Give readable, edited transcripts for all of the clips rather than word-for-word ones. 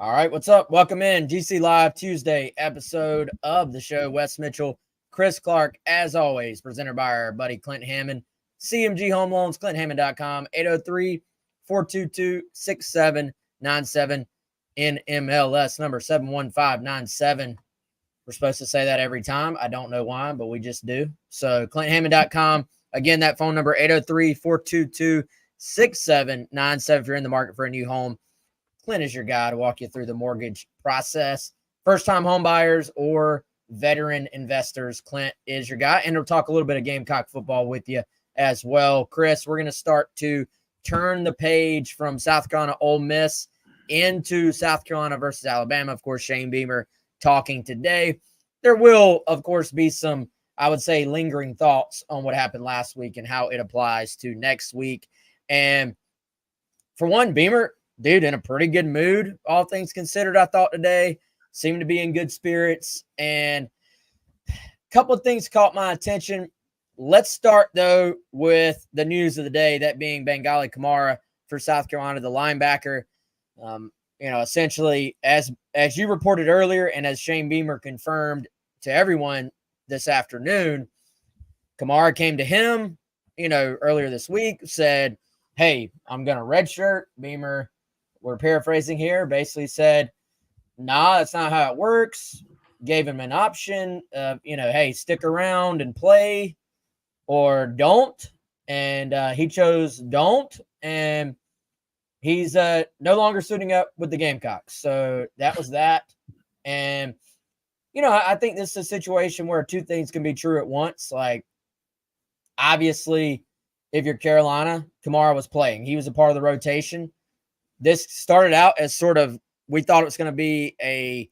All right, what's up? Welcome in GC Live Tuesday episode of the show. Wes Mitchell, Chris Clark, as always, presented by our buddy Clint Hammond, CMG Home Loans, ClintHammond.com, 803-422-6797, NMLS number 71597. We're supposed to say that every time. I don't know why, but we just do. So ClintHammond.com. Again, that phone number, 803-422-6797 if you're in the market for a new home. Clint is your guy to walk you through the mortgage process. First-time home buyers or veteran investors, Clint is your guy. And we'll talk a little bit of Gamecock football with you as well. Chris, we're going to start to turn the page from South Carolina Ole Miss into South Carolina versus Alabama. Of course, Shane Beamer talking today. There will, of course, be some, I would say, lingering thoughts on what happened last week and how it applies to next week. And for one, Beamer, dude, in a pretty good mood, all things considered, I thought today. Seemed to be in good spirits. And a couple of things caught my attention. Let's start, though, with the news of the day, that being Bengali Kamara for South Carolina, the linebacker. Essentially, as you reported earlier and as Shane Beamer confirmed to everyone this afternoon, Kamara came to him, earlier this week, said, hey, I'm going to redshirt. Beamer, we're paraphrasing here, basically said, nah, that's not how it works. Gave him an option of, hey, stick around and play or don't. And he chose don't. And he's no longer suiting up with the Gamecocks. So that was that. And, I think this is a situation where two things can be true at once. Like, obviously, if you're Carolina, Kamara was playing. He was a part of the rotation. This started out as sort of, we thought it was going to be I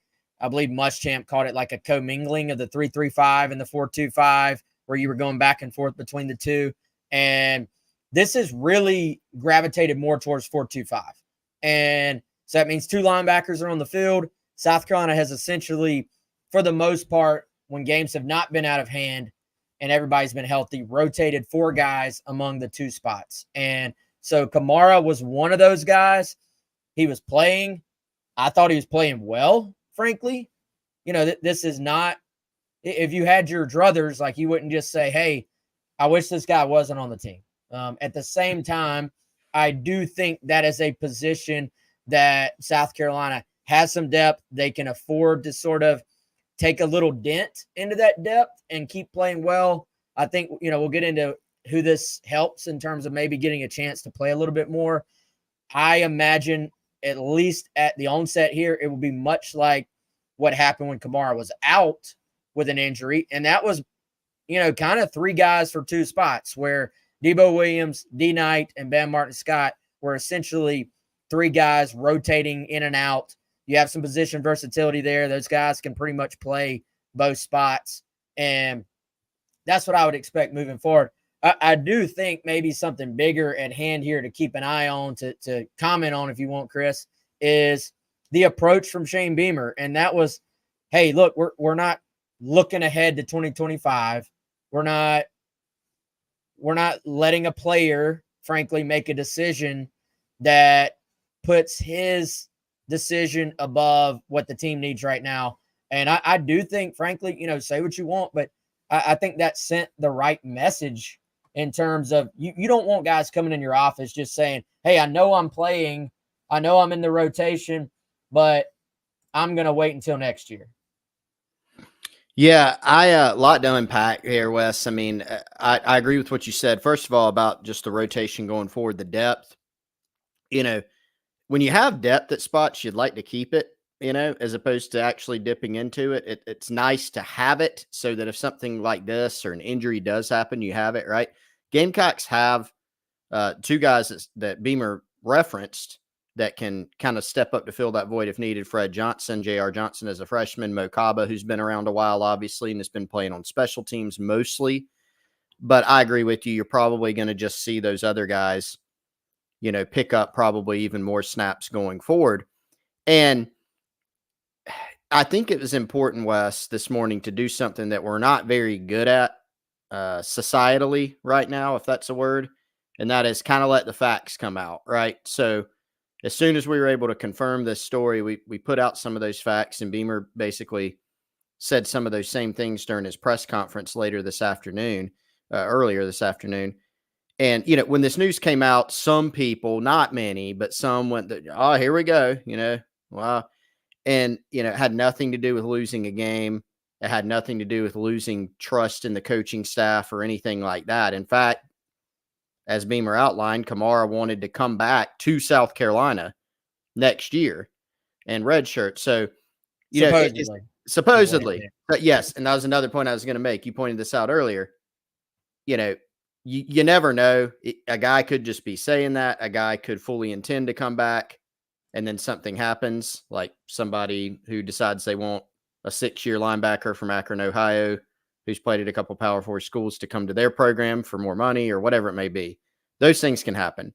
believe Muschamp called it like a commingling of the 3-3-5 and the 4-2-5, where you were going back and forth between the two. And this has really gravitated more towards 4-2-5. And so that means two linebackers are on the field. South Carolina has essentially, for the most part, when games have not been out of hand and everybody's been healthy, rotated four guys among the two spots. And so Kamara was one of those guys. He was playing. I thought he was playing well, frankly. This is not – if you had your druthers, like, you wouldn't just say, hey, I wish this guy wasn't on the team. At the same time, I do think that is a position that South Carolina has some depth. They can afford to sort of take a little dent into that depth and keep playing well. I think, we'll get into who this helps in terms of maybe getting a chance to play a little bit more. I imagine, at least at the onset here, it will be much like what happened when Kamara was out with an injury. And that was, kind of three guys for two spots, where Debo Williams, D. Knight, and Ben Martin-Scott were essentially three guys rotating in and out. You have some position versatility there. Those guys can pretty much play both spots. And that's what I would expect moving forward. I do think maybe something bigger at hand here to keep an eye on, to comment on if you want, Chris, is the approach from Shane Beamer. And that was, hey, look, we're not looking ahead to 2025. We're not letting a player, frankly, make a decision that puts his decision above what the team needs right now. And I do think, frankly, say what you want, but I think that sent the right message in terms of you don't want guys coming in your office just saying, hey, I know I'm playing, I know I'm in the rotation, but I'm going to wait until next year. Yeah, a lot to unpack here, Wes. I mean, I agree with what you said. First of all, about just the rotation going forward, the depth. When you have depth at spots, you'd like to keep it, as opposed to actually dipping into it. It's nice to have it so that if something like this or an injury does happen, you have it, right? Gamecocks have two guys that Beamer referenced that can kind of step up to fill that void if needed. Fred Johnson, J.R. Johnson as a freshman, Mo Kaba, who's been around a while, obviously, and has been playing on special teams mostly. But I agree with you. You're probably going to just see those other guys, pick up probably even more snaps going forward. And I think it was important, Wes, this morning to do something that we're not very good at societally right now, if that's a word, and that is kind of let the facts come out, right? So as soon as we were able to confirm this story, we put out some of those facts, and Beamer basically said some of those same things during his press conference earlier this afternoon. And, when this news came out, some people, not many, but some went, oh, here we go, wow. And, it had nothing to do with losing a game. It had nothing to do with losing trust in the coaching staff or anything like that. In fact, as Beamer outlined, Kamara wanted to come back to South Carolina next year and redshirt. So, supposedly, but yes. And that was another point I was going to make. You pointed this out earlier. You never know. A guy could just be saying that. A guy could fully intend to come back, and then something happens, like somebody who decides they want a 6-year linebacker from Akron, Ohio, who's played at a couple Power 4 schools to come to their program for more money or whatever it may be. Those things can happen.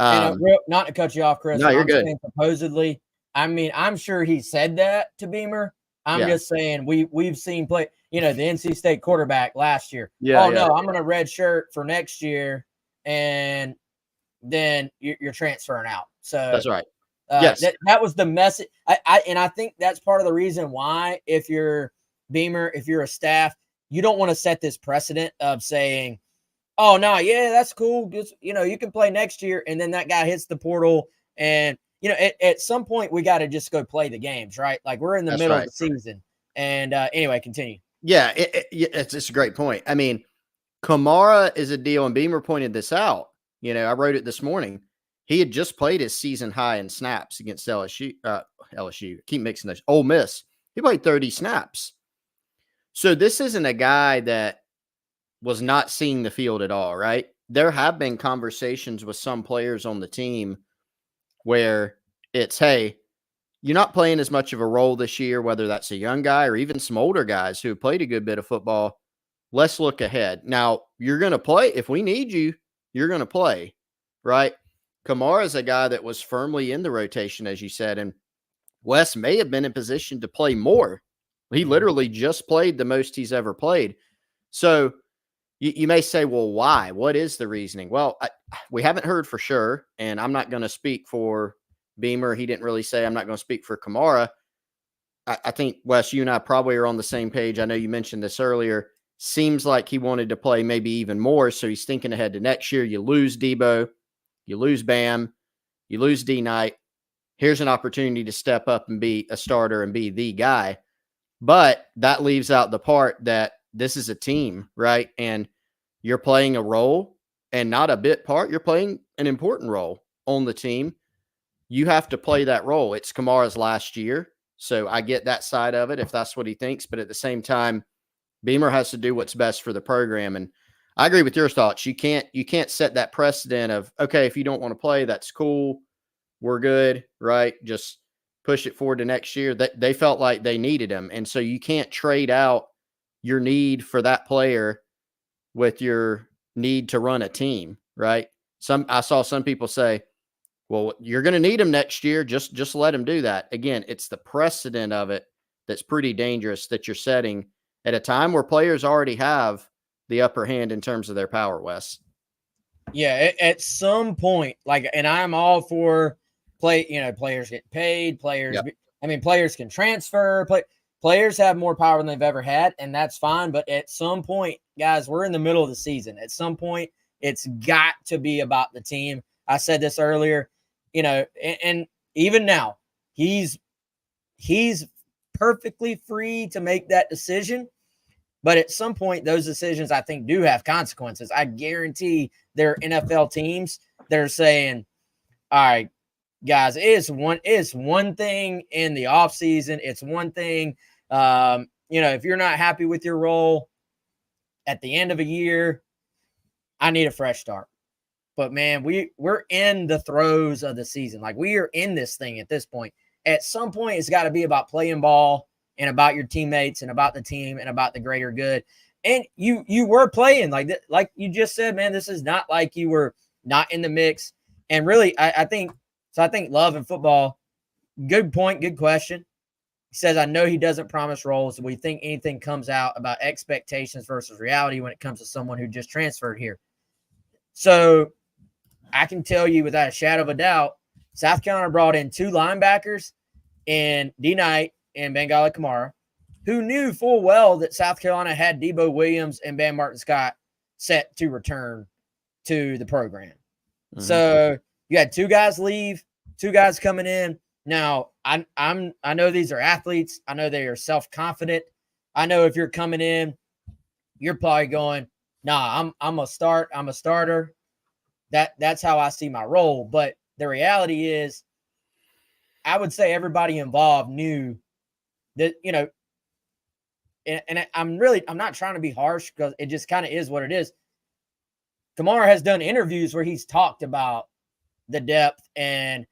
Not to cut you off, Chris. No, you're good. Supposedly, I mean, I'm sure he said that to Beamer. I'm just saying we've seen play, the NC State quarterback last year. No, I'm going to red shirt for next year, and then you're transferring out. So that's right. Yes, that was the message. I think that's part of the reason why, if you're Beamer, if you're a staff, you don't want to set this precedent of saying, oh no, yeah, that's cool. Just, you can play next year, and then that guy hits the portal, and at some point we got to just go play the games, right? Like, we're in the middle of the season. And anyway, continue. Yeah, it's a great point. I mean, Kamara is a deal, and Beamer pointed this out. I wrote it this morning. He had just played his season high in snaps against LSU. Keep mixing those. Ole Miss. He played 30 snaps. So this isn't a guy that was not seeing the field at all, right? There have been conversations with some players on the team where it's, hey, you're not playing as much of a role this year, whether that's a young guy or even some older guys who have played a good bit of football. Let's look ahead. Now, you're going to play. If we need you, you're going to play, right? Kamara is a guy that was firmly in the rotation, as you said, and Wes may have been in position to play more. He literally just played the most he's ever played. So you may say, well, why? What is the reasoning? Well, we haven't heard for sure, and I'm not going to speak for Beamer. He didn't really say. I'm not going to speak for Kamara. I think, Wes, you and I probably are on the same page. I know you mentioned this earlier. Seems like he wanted to play maybe even more, so he's thinking ahead to next year. You lose Debo. You lose Bam, you lose D Knight. Here's an opportunity to step up and be a starter and be the guy. But that leaves out the part that this is a team, right? And you're playing a role, and not a bit part. You're playing an important role on the team. You have to play that role. It's Kamara's last year, so I get that side of it if that's what he thinks. But at the same time, Beamer has to do what's best for the program. And I agree with your thoughts. You can't set that precedent of, okay, if you don't want to play, that's cool. We're good, right? Just push it forward to next year. They felt like they needed him. And so you can't trade out your need for that player with your need to run a team, right? I saw some people say, well, you're going to need him next year. Just let him do that. Again, it's the precedent of it that's pretty dangerous that you're setting at a time where players already have the upper hand in terms of their power, Wes. Yeah, at some point, and I'm all for players get paid, players can transfer, players have more power than they've ever had, and that's fine. But at some point, guys, we're in the middle of the season. At some point, it's got to be about the team. I said this earlier, and even now, he's perfectly free to make that decision. But at some point, those decisions, I think, do have consequences. I guarantee there are NFL teams that are saying, all right, guys, it's one thing in the offseason. It's one thing, if you're not happy with your role at the end of a year, I need a fresh start. But, man, we're in the throes of the season. Like, we are in this thing at this point. At some point, it's got to be about playing ball and about your teammates and about the team and about the greater good. And you were playing like you just said, man, this is not like you were not in the mix. And really, I think Love and football, good point, good question. He says, I know he doesn't promise roles. We think anything comes out about expectations versus reality when it comes to someone who just transferred here. So I can tell you without a shadow of a doubt, South Carolina brought in 2 linebackers and D Knight and Bengali Kamara, who knew full well that South Carolina had Debo Williams and Bam Martin Scott set to return to the program. Mm-hmm. So you had 2 guys leave, 2 guys coming in. Now, I know these are athletes. I know they are self-confident. I know if you're coming in, you're probably going, nah, I'm a starter. That's how I see my role. But the reality is, I would say everybody involved knew that, and I'm not trying to be harsh because it just kind of is what it is. Kamar has done interviews where he's talked about the depth and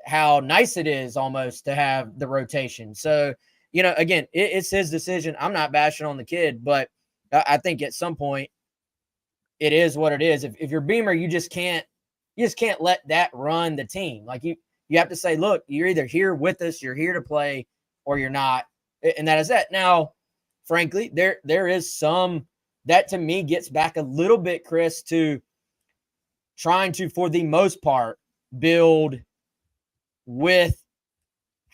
how nice it is almost to have the rotation. So, again, it's his decision. I'm not bashing on the kid, but I think at some point it is what it is. If you're Beamer, you just can't let that run the team. Like you have to say, look, you're either here with us, you're here to play, or you're not. And that is that. Now, frankly, there is some that to me gets back a little bit, Chris, to trying to, for the most part, build with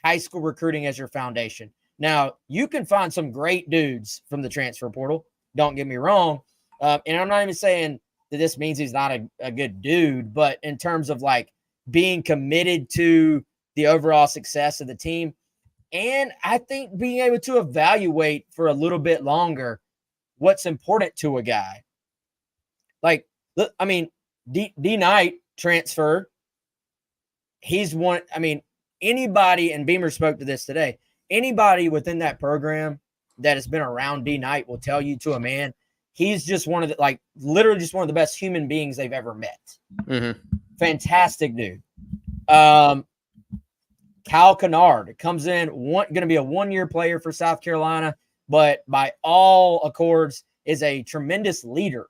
high school recruiting as your foundation. Now, you can find some great dudes from the transfer portal. Don't get me wrong. And I'm not even saying that this means he's not a good dude, but in terms of like being committed to the overall success of the team, and I think being able to evaluate for a little bit longer what's important to a guy. Like, I mean, D Knight transferred. He's one. I mean, anybody, and Beamer spoke to this today, anybody within that program that has been around D Knight will tell you to a man, he's just one of the, like, literally just one of the best human beings they've ever met. Mm-hmm. Fantastic dude. Kyle Kennard comes in, going to be a 1-year player for South Carolina, but by all accords is a tremendous leader.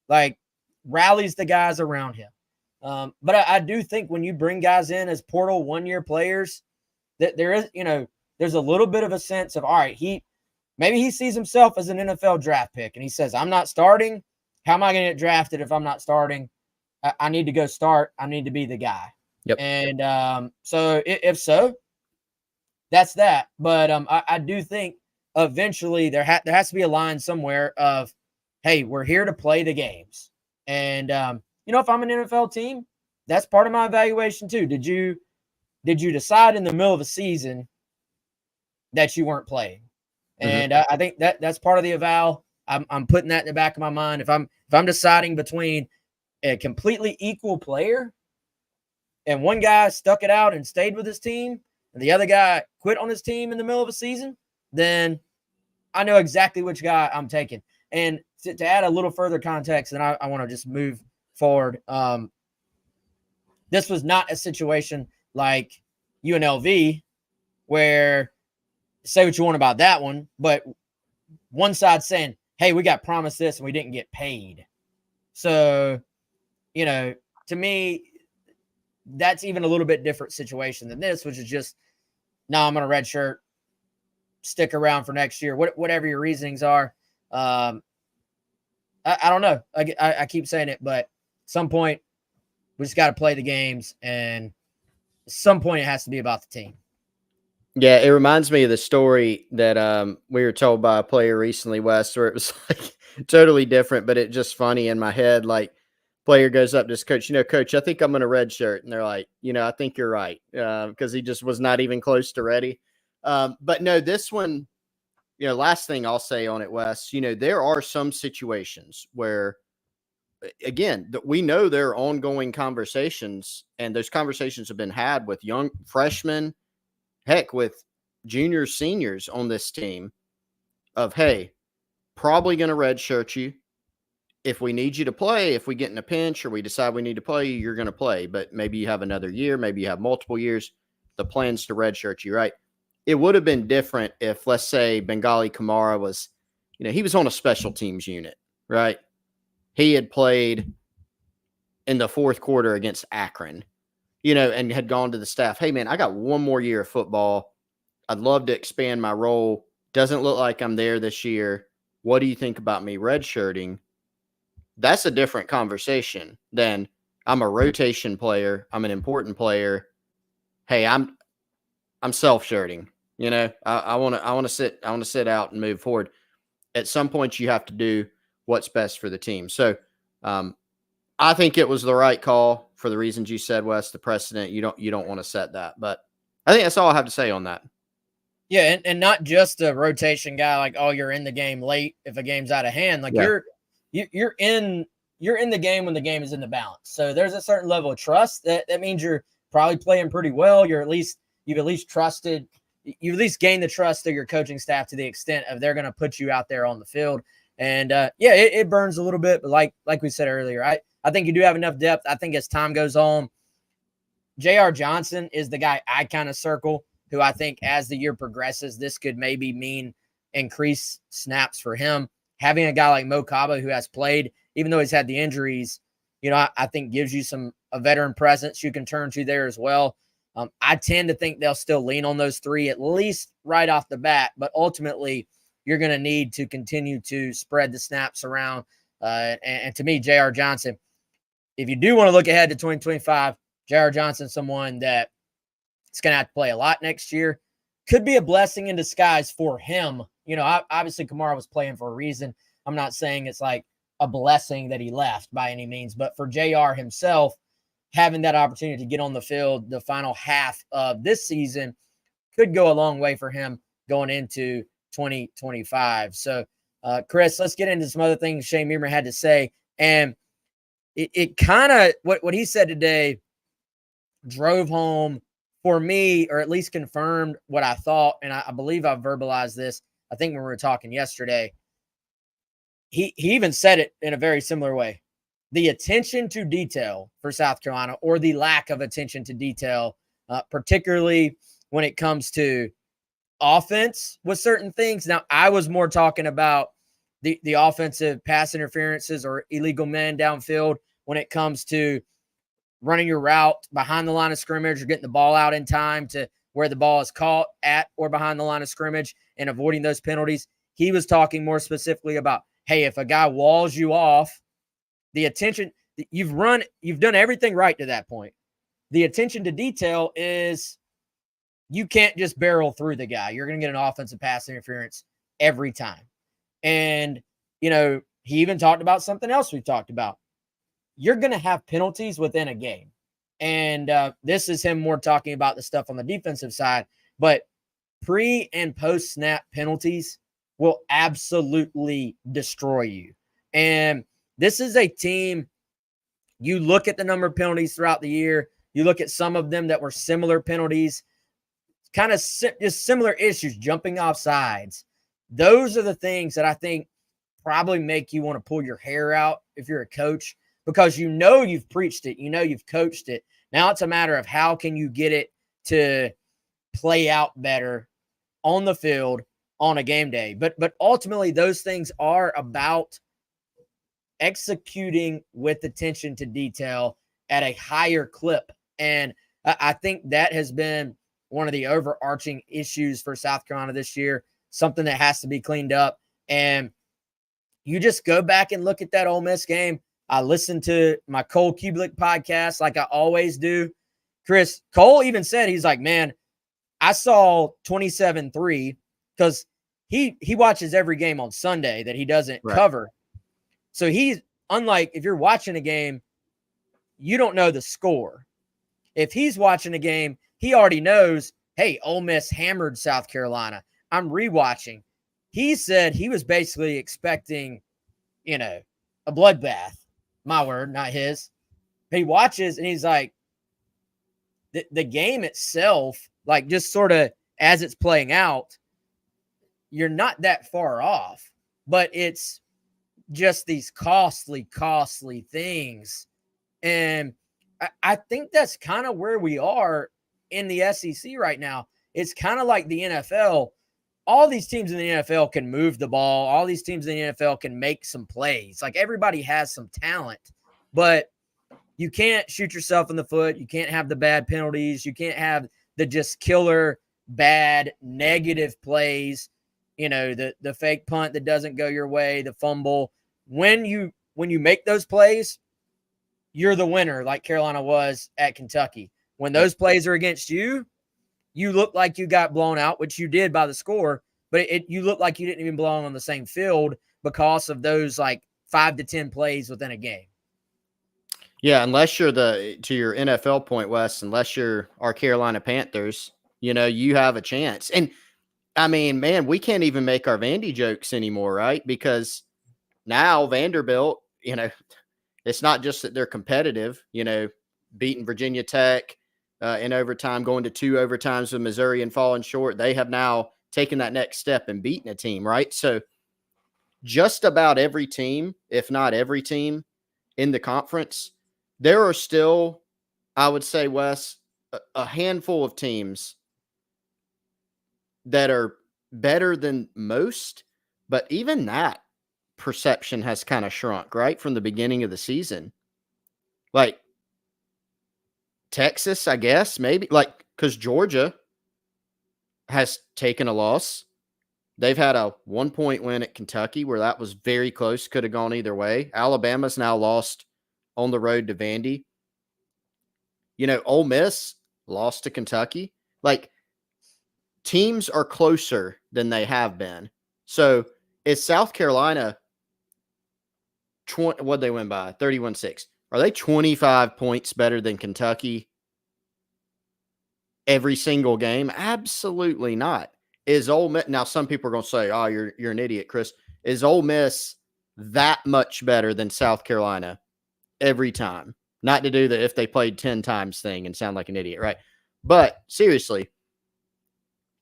Like, rallies the guys around him. But I do think when you bring guys in as portal 1-year players, that there is, there's a little bit of a sense of, all right, maybe he sees himself as an NFL draft pick and he says, I'm not starting. How am I going to get drafted if I'm not starting? I need to go start. I need to be the guy. Yep. And so if so, that's that. But I do think eventually there has to be a line somewhere of, hey, we're here to play the games. And, if I'm an NFL team, that's part of my evaluation too. Did you decide in the middle of a season that you weren't playing? And I think that's part of the eval. I'm putting that in the back of my mind. If I'm deciding between a completely equal player and one guy stuck it out and stayed with his team and the other guy quit on his team in the middle of a season, then I know exactly which guy I'm taking. And to add a little further context, and I want to just move forward. This was not a situation like UNLV where, say what you want about that one, but one side saying, hey, we got promised this and we didn't get paid. So, to me, that's even a little bit different situation than this, which is just, no, I'm going to redshirt, stick around for next year, whatever your reasonings are. I don't know. I keep saying it, but at some point we just got to play the games, and at some point it has to be about the team. Yeah, it reminds me of the story that we were told by a player recently, Wes, where it was like totally different, but it just funny in my head. Like, player goes up to his coach, coach, I think I'm going to redshirt. And they're like, I think you're right, because he just was not even close to ready. But no, this one, last thing I'll say on it, Wes, there are some situations where, again, that we know there are ongoing conversations, and those conversations have been had with young freshmen, heck, with juniors, seniors on this team of, hey, probably going to redshirt you. If we need you to play, if we get in a pinch or we decide we need to play you, you're going to play. But maybe you have another year, maybe you have multiple years. The plan's to redshirt you, right? It would have been different if, let's say, Bengali Kamara was, he was on a special teams unit, right? He had played in the fourth quarter against Akron, and had gone to the staff, hey, man, I got one more year of football. I'd love to expand my role. Doesn't look like I'm there this year. What do you think about me redshirting? That's a different conversation than I'm a rotation player. I'm an important player. hey, I'm self-shirting. You know, I want to sit out and move forward. At some point, you have to do what's best for the team. So, I think it was the right call for the reasons you said, Wes. The precedent, you don't want to set that. But I think that's all I have to say on that. Yeah, and not just a rotation guy like, oh, you're in the game late if a game's out of hand. Like Yeah. you're in the game when the game is in the balance. So there's a certain level of trust that means you're probably playing pretty well. You've at least gained the trust of your coaching staff to the extent of they're going to put you out there on the field. And it burns a little bit, but like we said earlier, I think you do have enough depth. I think as time goes on, J.R. Johnson is the guy I kind of circle, who I think as the year progresses, this could maybe mean increased snaps for him. Having a guy like Mo Kaba who has played, even though he's had the injuries, I think gives you a veteran presence you can turn to there as well. I tend to think they'll still lean on those three, at least right off the bat, but ultimately you're going to need to continue to spread the snaps around. And to me, J.R. Johnson, if you do want to look ahead to 2025, J.R. Johnson, someone that is going to have to play a lot next year, could be a blessing in disguise for him. Obviously Kamara was playing for a reason. I'm not saying it's like a blessing that he left by any means, but for JR himself, having that opportunity to get on the field the final half of this season could go a long way for him going into 2025. So, Chris, let's get into some other things Shane Beamer had to say. And it kind of, what he said today drove home for me, or at least confirmed what I thought. And I believe I verbalized this, I think when we were talking yesterday. He even said it in a very similar way. The attention to detail for South Carolina, or the lack of attention to detail, particularly when it comes to offense with certain things. Now, I was more talking about the offensive pass interferences or illegal men downfield when it comes to running your route behind the line of scrimmage or getting the ball out in time to where the ball is caught at or behind the line of scrimmage and avoiding those penalties. He was talking more specifically about, hey, if a guy walls you off, the attention, you've done everything right to that point. The attention to detail is you can't just barrel through the guy. You're going to get an offensive pass interference every time. And, he even talked about something else we've talked about. You're going to have penalties within a game. And this is him more talking about the stuff on the defensive side. But pre and post snap penalties will absolutely destroy you. And this is a team, you look at the number of penalties throughout the year, you look at some of them that were similar penalties, kind of just similar issues, jumping off sides. Those are the things that I think probably make you want to pull your hair out if you're a coach, because you've preached it, you've coached it. Now it's a matter of how can you get it to play out better on the field on a game day. But ultimately, those things are about executing with attention to detail at a higher clip. And I think that has been one of the overarching issues for South Carolina this year, something that has to be cleaned up. And you just go back and look at that Ole Miss game. I listened to my Cole Kubelik podcast like I always do. Chris, Cole even said, he's like, man, I saw 27-3 because he watches every game on Sunday that he doesn't cover. So he's unlike if you're watching a game, you don't know the score. If he's watching a game, he already knows, hey, Ole Miss hammered South Carolina. I'm rewatching. He said he was basically expecting, a bloodbath. My word, not his. He watches and he's like, the game itself, like just sort of as it's playing out, you're not that far off, but it's just these costly things. And I think that's kind of where we are in the SEC right now. It's kind of like the NFL. All these teams in the NFL can move the ball. All these teams in the NFL can make some plays. Like everybody has some talent, but you can't shoot yourself in the foot. You can't have the bad penalties. You can't have the just killer, bad, negative plays. The fake punt that doesn't go your way, the fumble. When you make those plays, you're the winner, like Carolina was at Kentucky. When those plays are against you, you look like you got blown out, which you did by the score, but you look like you didn't even belong on the same field because of those like 5 to 10 plays within a game. Yeah, unless you're to your NFL point, Wes, unless you're our Carolina Panthers, you have a chance. And I mean, man, we can't even make our Vandy jokes anymore, right? Because now Vanderbilt, it's not just that they're competitive, beating Virginia Tech in overtime, going to 2 overtimes with Missouri and falling short. They have now taken that next step and beaten a team, right? So just about every team, if not every team in the conference, there are still, I would say, Wes, a handful of teams that are better than most, but even that perception has kind of shrunk, right? From the beginning of the season. Like Texas, I guess, maybe, because Georgia has taken a loss. They've had a 1-point win at Kentucky where that was very close, could have gone either way. Alabama's now lost on the road to Vandy. Ole Miss lost to Kentucky. Like, teams are closer than they have been. So is South Carolina, what'd they win by? 31-6. Are they 25 points better than Kentucky every single game? Absolutely not. Is Ole Miss, now some people are going to say, oh, you're an idiot, Chris. Is Ole Miss that much better than South Carolina every time? Not to do the if they played 10 times thing and sound like an idiot, right? But seriously,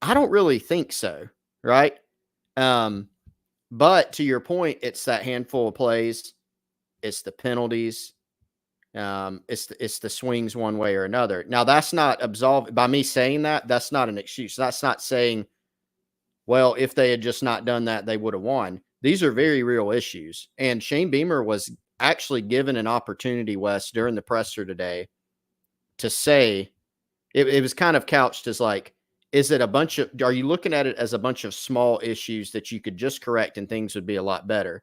I don't really think so, right? But to your point, it's that handful of plays. It's the penalties. It's the swings one way or another. Now, that's not absolved by me saying that. That's not an excuse. That's not saying, well, if they had just not done that, they would have won. These are very real issues. And Shane Beamer was actually given an opportunity, Wes, during the presser today to say, it was kind of couched as like, are you looking at it as a bunch of small issues that you could just correct and things would be a lot better?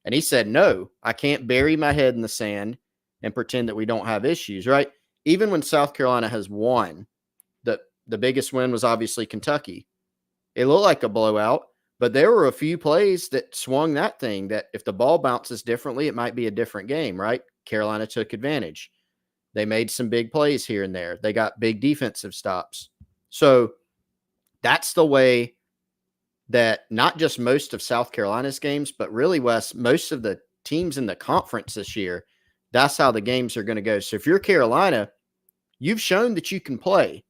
And he said, no, I can't bury my head in the sand and pretend that we don't have issues, right? Even when South Carolina has won, the biggest win was obviously Kentucky. It looked like a blowout, but there were a few plays that swung that thing, that if the ball bounces differently, it might be a different game, right? Carolina took advantage. They made some big plays here and there. They got big defensive stops. So that's the way that not just most of South Carolina's games, but really, Wes, most of the teams in the conference this year, that's how the games are going to go. So if you're Carolina, you've shown that you can play.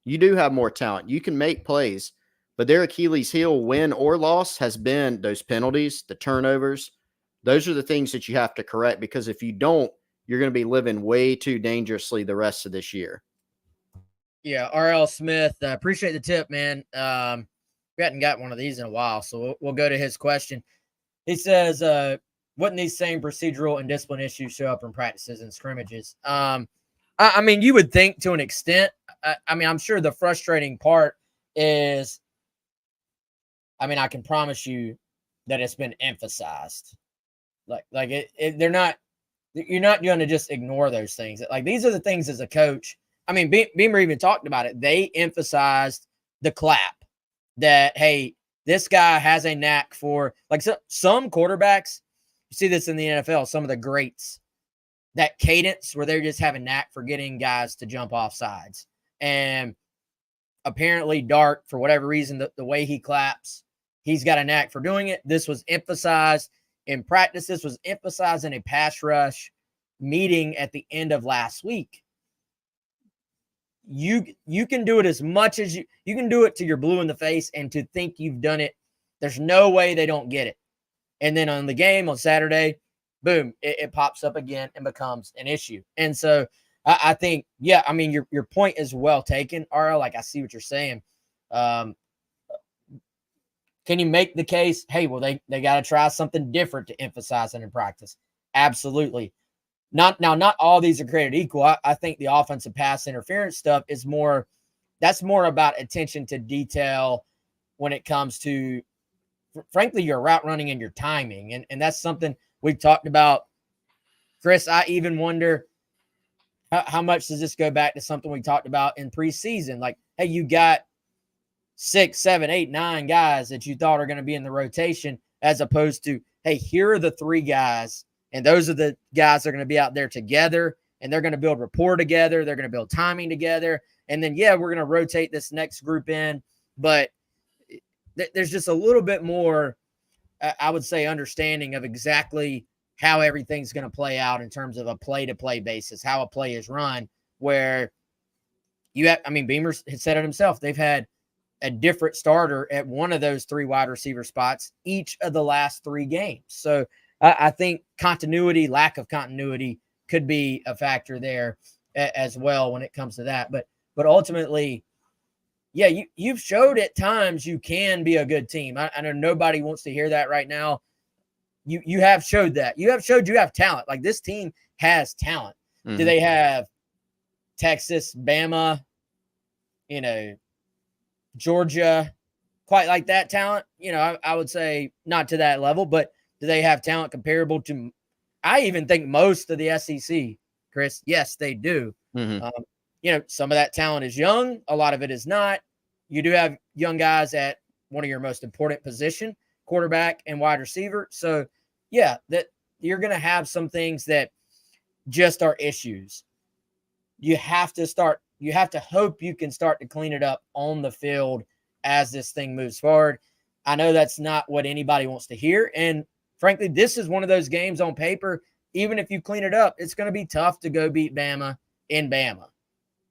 You do have more talent. You can make plays. But their Achilles heel, win or loss, has been those penalties, the turnovers. Those are the things that you have to correct, because if you don't, you're going to be living way too dangerously the rest of this year. Yeah, R.L. Smith, appreciate the tip, man. We hadn't got one of these in a while, so we'll go to his question. He says, wouldn't these same procedural and discipline issues show up in practices and scrimmages? I mean, you would think to an extent. I mean, I'm sure the frustrating part is, I mean, I can promise you that it's been emphasized. You're not going to just ignore those things. Like, these are the things as a coach. I mean, Beamer even talked about it. They emphasized the clap, that, hey, this guy has a knack for, like, some quarterbacks, you see this in the NFL, some of the greats, that cadence where they're just having a knack for getting guys to jump off sides. And apparently Dart, for whatever reason, the way he claps, he's got a knack for doing it. This was emphasized in practice. This was emphasized in a pass rush meeting at the end of last week. You can do it as much as you can do it till you're blue in the face, and to think you've done it, there's no way they don't get it. And then on the game on Saturday, boom, it pops up again and becomes an issue. And so I think, yeah, I mean, your point is well taken, RL. Like, I see what you're saying. Can you make the case, hey, well, they got to try something different to emphasize it in practice? Absolutely. Not all these are created equal. I think the offensive pass interference stuff is that's more about attention to detail when it comes to, frankly, your route running and your timing. And that's something we've talked about. Chris, I even wonder, How much does this go back to something we talked about in preseason? Like, hey, you got 6, 7, 8, 9 guys that you thought are going to be in the rotation, as opposed to, hey, here are the 3 guys, and those are the guys that are going to be out there together, and they're going to build rapport together. They're going to build timing together. And then, yeah, we're going to rotate this next group in. But there's just a little bit more, I would say, understanding of exactly how everything's going to play out in terms of a play-to-play basis, how a play is run, where you have, I mean, Beamer has said it himself. They've had a different starter at one of those 3 wide receiver spots each of the last 3 games. So I think continuity, lack of continuity could be a factor there as well when it comes to that. But ultimately, yeah, you've showed at times you can be a good team. I know nobody wants to hear that right now. You have showed that. You have showed you have talent. Like, this team has talent. Mm-hmm. Do they have Texas, Bama, Georgia, quite like that talent? I would say not to that level, but do they have talent comparable to, I even think, most of the SEC, Chris? Yes, they do. Mm-hmm. Some of that talent is young. A lot of it is not. You do have young guys at one of your most important position, quarterback and wide receiver. So, yeah, that you're going to have some things that just are issues. You have to hope you can start to clean it up on the field as this thing moves forward. I know that's not what anybody wants to hear. And frankly, this is one of those games on paper, even if you clean it up, it's going to be tough to go beat Bama in Bama,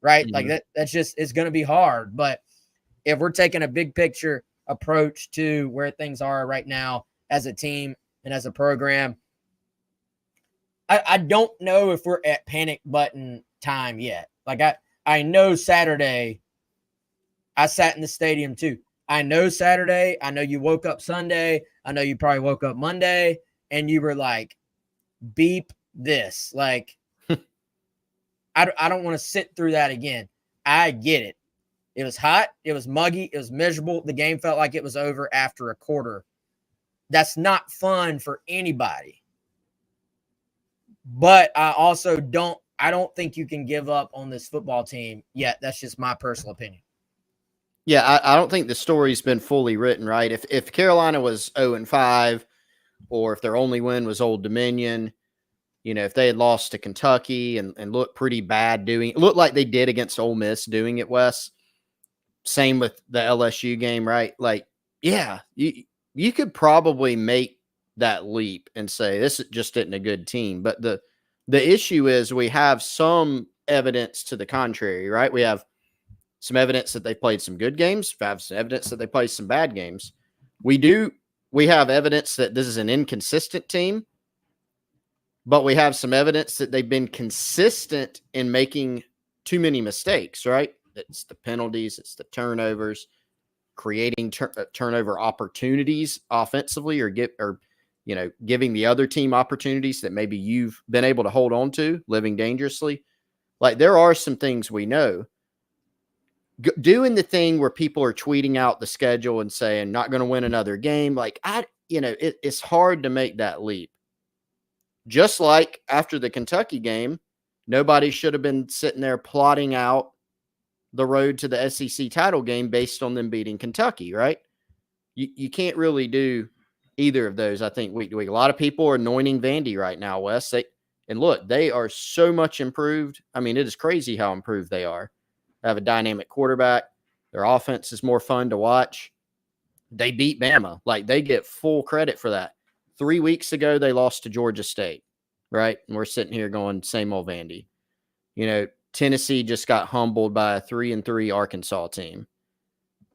right? Mm-hmm. Like that's just, it's going to be hard. But if we're taking a big picture approach to where things are right now as a team and as a program, I don't know if we're at panic button time yet. Like, I know Saturday, I sat in the stadium too. I know Saturday, I know you woke up Sunday, I know you probably woke up Monday, and you were like, beep this. Like, I don't want to sit through that again. I get it. It was hot, it was muggy, it was miserable. The game felt like it was over after a quarter. That's not fun for anybody. But I also don't think you can give up on this football team yet. That's just my personal opinion. Yeah, I don't think the story's been fully written, right? If Carolina was 0-5, or if their only win was Old Dominion, if they had lost to Kentucky and looked pretty bad it looked like they did against Ole Miss doing it, Wes. Same with the LSU game, right? Like, yeah, you could probably make that leap and say this just isn't a good team. But the issue is we have some evidence to the contrary, right? We have some evidence that they played some good games. We have some evidence that they played some bad games. We have evidence that this is an inconsistent team, but we have some evidence that they've been consistent in making too many mistakes, right? It's the penalties, it's the turnovers, creating turnover opportunities offensively, or giving the other team opportunities that maybe you've been able to hold on to, living dangerously. Like, there are some things we know. Doing the thing where people are tweeting out the schedule and saying, not going to win another game. Like, it's hard to make that leap. Just like after the Kentucky game, nobody should have been sitting there plotting out the road to the SEC title game based on them beating Kentucky, right? You can't really do either of those, I think, week to week. A lot of people are anointing Vandy right now, Wes. They are so much improved. I mean, it is crazy how improved they are. They have a dynamic quarterback. Their offense is more fun to watch. They beat Bama. Like, they get full credit for that. 3 weeks ago, they lost to Georgia State, right? And we're sitting here going, same old Vandy. Tennessee just got humbled by a 3-3 Arkansas team.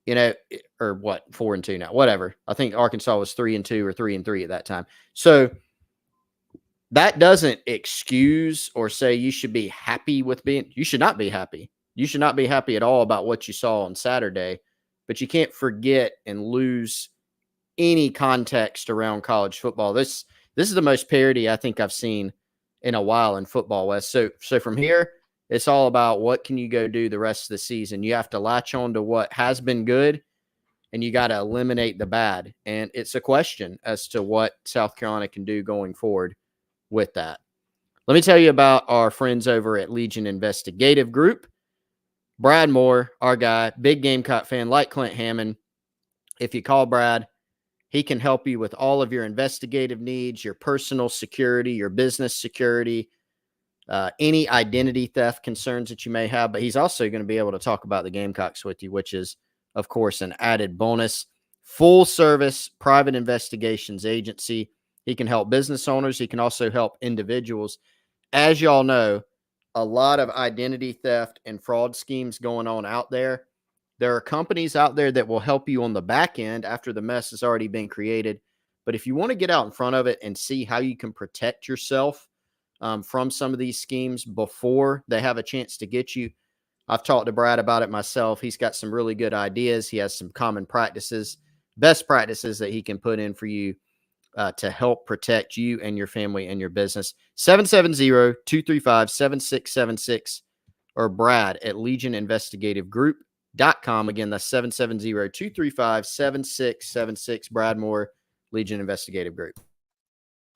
Or what, 4-2 now, whatever. I think Arkansas was 3-2 or 3-3 at that time. So that doesn't excuse or say you should be happy you should not be happy. You should not be happy at all about what you saw on Saturday, but you can't forget and lose any context around college football. This is the most parity I think I've seen in a while in football, West. So from here, it's all about what can you go do the rest of the season. You have to latch on to what has been good, and you got to eliminate the bad. And it's a question as to what South Carolina can do going forward with that. Let me tell you about our friends over at Legion Investigative Group. Brad Moore, our guy, big Gamecock fan like Clint Hammond. If you call Brad, he can help you with all of your investigative needs, your personal security, your business security, any identity theft concerns that you may have. But he's also going to be able to talk about the Gamecocks with you, which is, of course, an added bonus. Full service private investigations agency. He can help business owners. He can also help individuals. As y'all know, a lot of identity theft and fraud schemes going on out there. There are companies out there that will help you on the back end after the mess has already been created. But if you want to get out in front of it and see how you can protect yourself from some of these schemes before they have a chance to get you, I've talked to Brad about it myself. He's got some really good ideas. He has some common practices, best practices that he can put in for you to help protect you and your family and your business. 770-235-7676 or Brad at legioninvestigativegroup.com. Again, that's 770-235-7676. Brad Moore, Legion Investigative Group.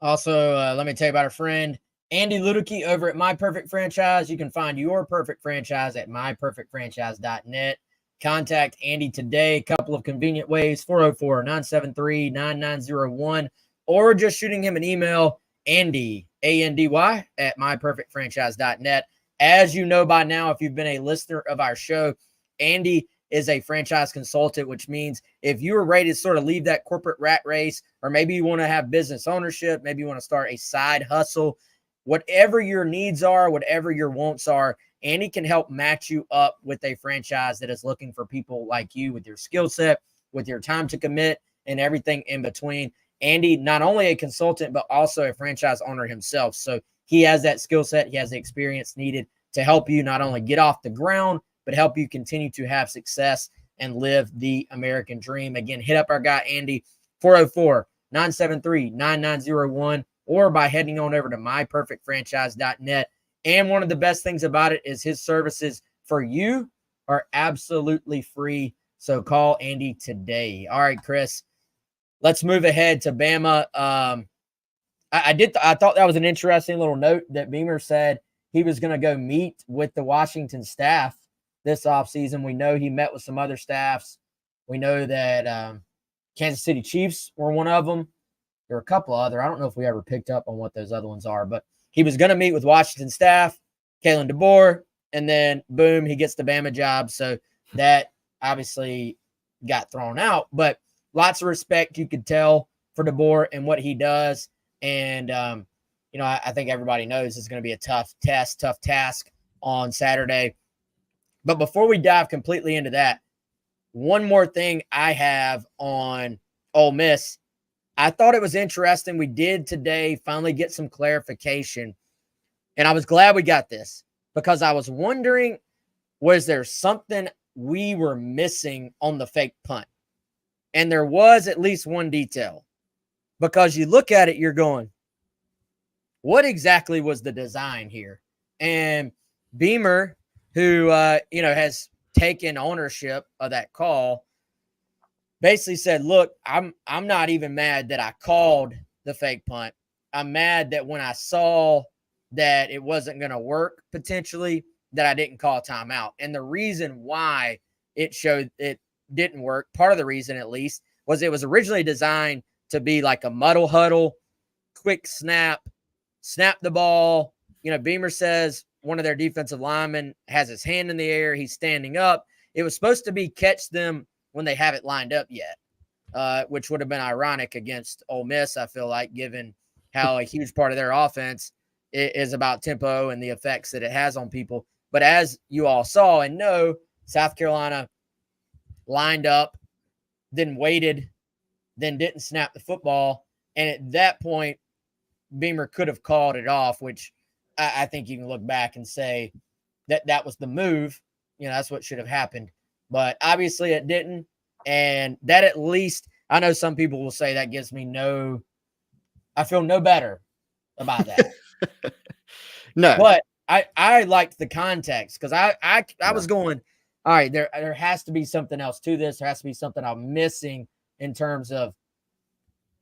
Also, let me tell you about our friend Andy Luedecke over at My Perfect Franchise. You can find your perfect franchise at myperfectfranchise.net. Contact Andy today. A couple of convenient ways: 404-973-9901, or just shooting him an email, Andy, A-N-D-Y, at myperfectfranchise.net. As you know by now, if you've been a listener of our show, Andy is a franchise consultant, which means if you are ready to sort of leave that corporate rat race, or maybe you want to have business ownership, maybe you want to start a side hustle, whatever your needs are, whatever your wants are, Andy can help match you up with a franchise that is looking for people like you with your skill set, with your time to commit, and everything in between. Andy, not only a consultant, but also a franchise owner himself. So he has that skill set. He has the experience needed to help you not only get off the ground, but help you continue to have success and live the American dream. Again, hit up our guy, Andy, 404-973-9901, or by heading on over to myperfectfranchise.net. And one of the best things about it is his services for you are absolutely free. So call Andy today. All right, Chris, let's move ahead to Bama. I thought that was an interesting little note that Beamer said he was going to go meet with the Washington staff this offseason. We know he met with some other staffs. We know that Kansas City Chiefs were one of them. There were a couple other. I don't know if we ever picked up on what those other ones are, but he was going to meet with Washington staff, Kalen DeBoer, and then boom, he gets the Bama job. So that obviously got thrown out, but lots of respect you could tell for DeBoer and what he does. And, I think everybody knows it's going to be a tough task on Saturday. But before we dive completely into that, one more thing I have on Ole Miss. I thought it was interesting. We did today finally get some clarification, and I was glad we got this because I was wondering, was there something we were missing on the fake punt? And there was at least one detail, because you look at it, you're going, what exactly was the design here? And Beamer, who, has taken ownership of that call, basically said, look, I'm not even mad that I called the fake punt. I'm mad that when I saw that it wasn't going to work potentially, that I didn't call timeout. And the reason why it showed it didn't work, part of the reason at least, was it was originally designed to be like a muddle huddle, quick snap the ball. Beamer says one of their defensive linemen has his hand in the air. He's standing up. It was supposed to be catch them when they haven't lined up yet, which would have been ironic against Ole Miss, I feel like, given how a huge part of their offense is about tempo and the effects that it has on people. But as you all saw and know, South Carolina lined up, then waited, then didn't snap the football. And at that point, Beamer could have called it off, which I think you can look back and say that was the move. That's what should have happened. But obviously it didn't. And that, at least, I know some people will say that gives me I feel no better about that. No. But I liked the context, because I was going, all right, there has to be something else to this. There has to be something I'm missing in terms of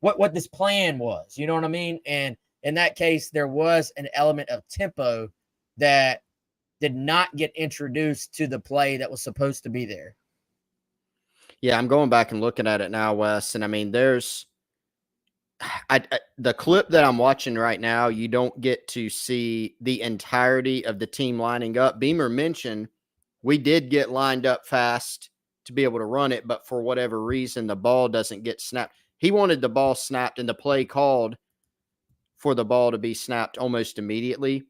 what this plan was. You know what I mean? And in that case, there was an element of tempo that did not get introduced to the play that was supposed to be there. Yeah, I'm going back and looking at it now, Wes, and I mean, there's the clip that I'm watching right now, you don't get to see the entirety of the team lining up. Beamer mentioned we did get lined up fast to be able to run it, but for whatever reason, the ball doesn't get snapped. He wanted the ball snapped and the play called for the ball to be snapped almost immediately,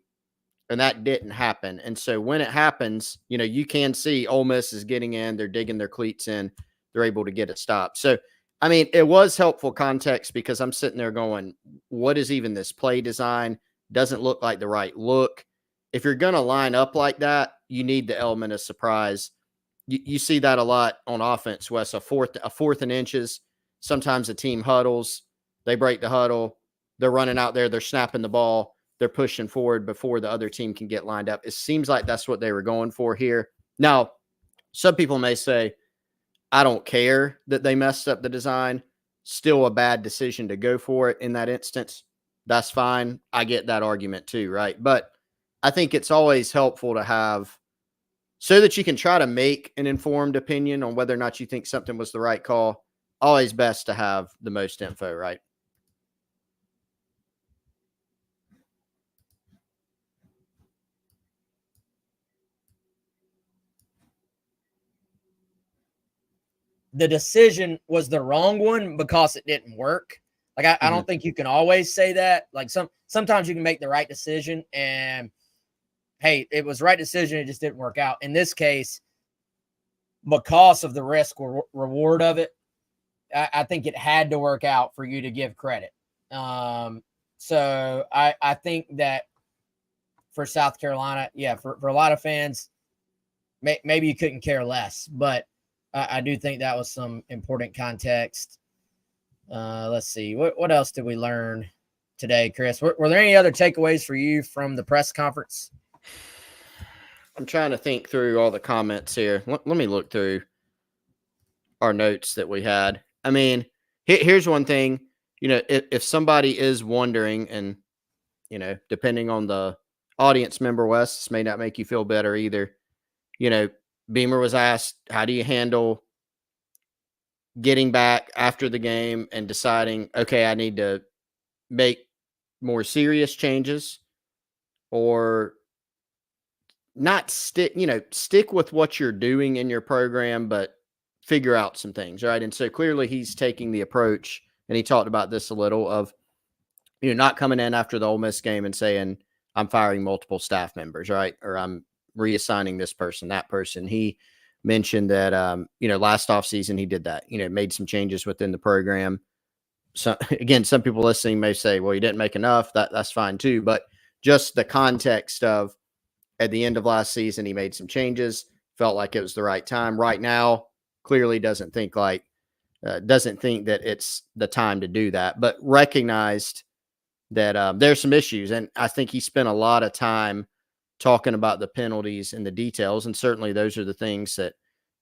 and that didn't happen. And so when it happens, you can see Ole Miss is getting in, they're digging their cleats in, they're able to get it stopped. So, I mean, it was helpful context because I'm sitting there going, what is even this play design? Doesn't look like the right look. If you're going to line up like that, you need the element of surprise. You see that a lot on offense, Wes, a fourth and inches. Sometimes the team huddles, they break the huddle, they're running out there, they're snapping the ball, they're pushing forward before the other team can get lined up. It seems like that's what they were going for here. Now, some people may say, I don't care that they messed up the design. Still a bad decision to go for it in that instance. That's fine. I get that argument too, right? But I think it's always helpful to have so that you can try to make an informed opinion on whether or not you think something was the right call. Always best to have the most info, right? The decision was the wrong one because it didn't work. Like I don't think you can always say that. Like sometimes you can make the right decision and hey, it was the right decision, it just didn't work out. In this case, because of the risk reward of it, I think it had to work out for you to give credit. So I think that for South Carolina, yeah, for a lot of fans, maybe you couldn't care less, but I do think that was some important context. Let's see. What else did we learn today, Chris? Were there any other takeaways for you from the press conference? I'm trying to think through all the comments here. Let me look through our notes that we had. I mean, here's one thing. If somebody is wondering, and, depending on the audience member, Wes, this may not make you feel better either. Beamer was asked, how do you handle getting back after the game and deciding, okay, I need to make more serious changes or not stick with what you're doing in your program, but figure out some things, right? And so clearly he's taking the approach, and he talked about this a little, of, not coming in after the Ole Miss game and saying, I'm firing multiple staff members, right? Or I'm reassigning this person, that person. He mentioned that, last offseason he did that, made some changes within the program. So again, some people listening may say, well, you didn't make enough. That's fine too. But just the context of, at the end of last season, he made some changes, felt like it was the right time. Right now, clearly doesn't think that it's the time to do that, but recognized that there's some issues. And I think he spent a lot of time talking about the penalties and the details. And certainly those are the things that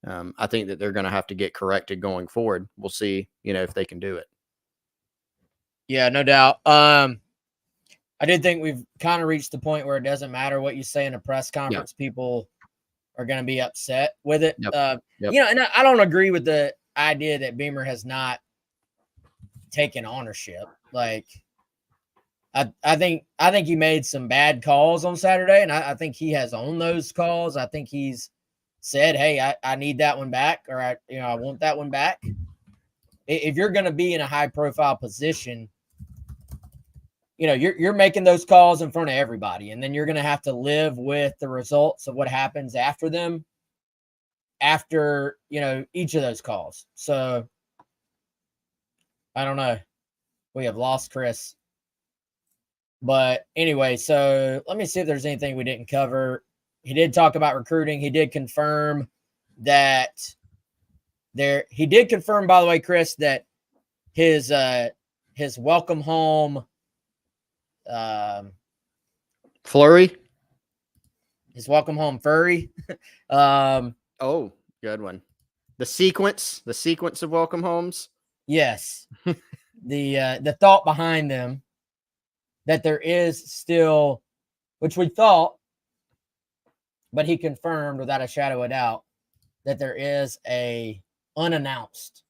I think that they're going to have to get corrected going forward. We'll see, if they can do it. Yeah, no doubt. I did think we've kind of reached the point where it doesn't matter what you say in a press conference. Yep. People are going to be upset with it. Yep. And I don't agree with the idea that Beamer has not taken ownership. Like, I think he made some bad calls on Saturday, and I think he has owned those calls. I think he's said, hey, I need that one back, or I want that one back. If you're going to be in a high profile position, you're making those calls in front of everybody, and then you're going to have to live with the results of what happens after them, after, each of those calls. So I don't know. We have lost Chris. But anyway, so let me see if there's anything we didn't cover. He did talk about recruiting. He did confirm that he did confirm, by the way, Chris, that his welcome home flurry, his welcome home furry. Oh, good one. The sequence of welcome homes. Yes. The thought behind them that there is still, which we thought, but he confirmed without a shadow of doubt that there is a unannounced